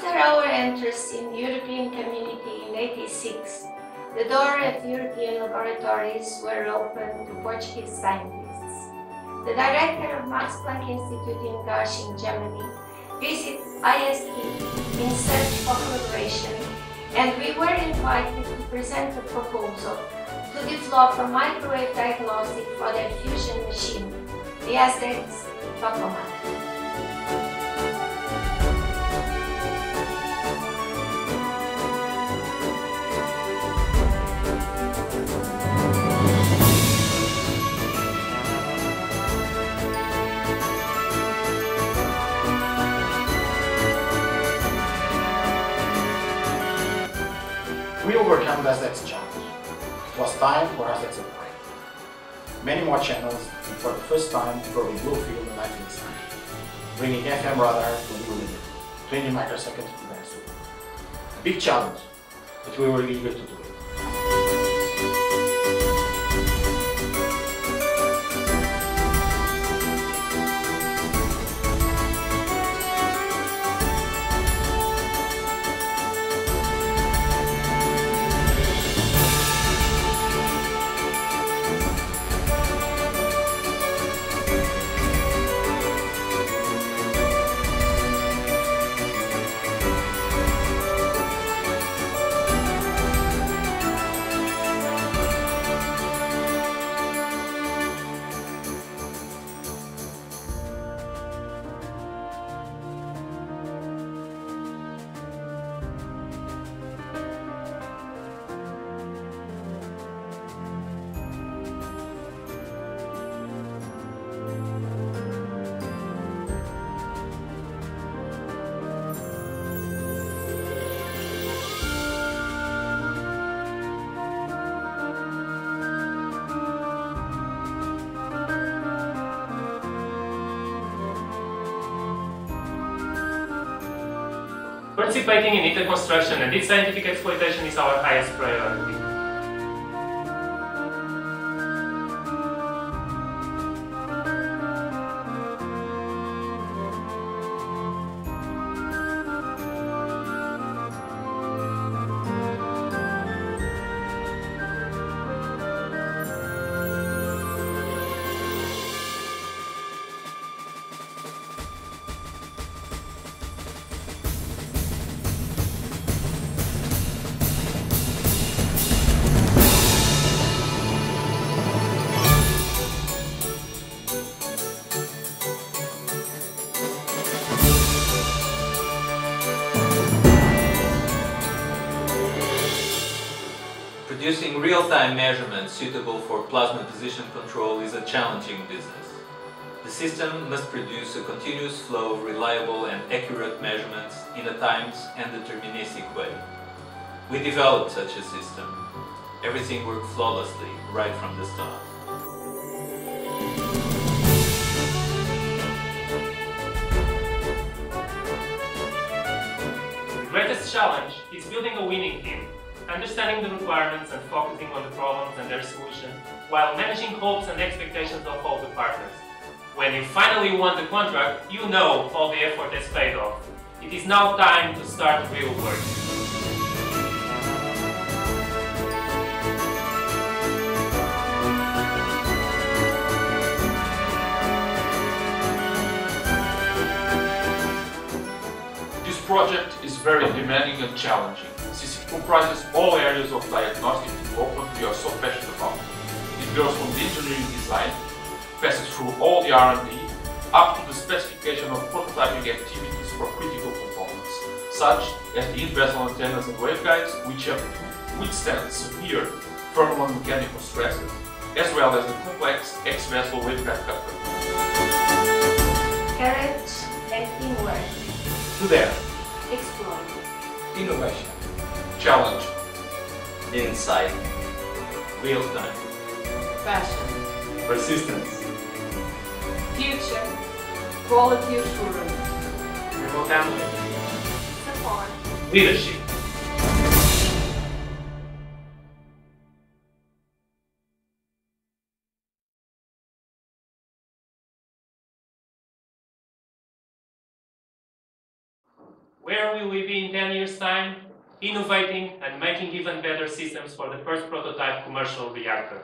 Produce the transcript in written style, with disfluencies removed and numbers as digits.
After our entrance in the European community in '86, the doors of European laboratories were opened to Portuguese scientists. The director of Max Planck Institute in Garching, Germany, visited IST in search of collaboration, and we were invited to present a proposal to develop a microwave diagnostic for their fusion machine, the SDEX Tokamak. We overcame the SDEX challenge. It was time for us to break. Many more channels, and for the first time, probing blue field and light inside, bringing FM radar to new limit, 20 microseconds to very soon. A big challenge, but we were eager to do it. Participating in ITER construction and its scientific exploitation is our highest priority. Producing real-time measurements suitable for plasma position control is a challenging business. The system must produce a continuous flow of reliable and accurate measurements in a timed and deterministic way. We developed such a system. Everything worked flawlessly right from the start. The greatest challenge is building a winning team, understanding the requirements and focusing on the problems and their solutions, while managing hopes and expectations of all the partners. When you finally won the contract, you know all the effort has paid off. It is now time to start real work. This project is very demanding and challenging, since it comprises all areas of diagnostic development we are so passionate about. It goes from the engineering design, passes through all the R&D, up to the specification of prototyping activities for critical components, such as the in-vessel antennas and waveguides, which have to withstand severe thermal and mechanical stresses, as well as the complex X-vessel waveguide coupler. Courage and teamwork. To there. Explore. Innovation. Challenge. Insight. Real-time. Passion. Persistence. Future. Quality assurance. Remote handling. Support. Leadership. Where will we be in 10 years' time? Innovating and making even better systems for the first prototype commercial reactor.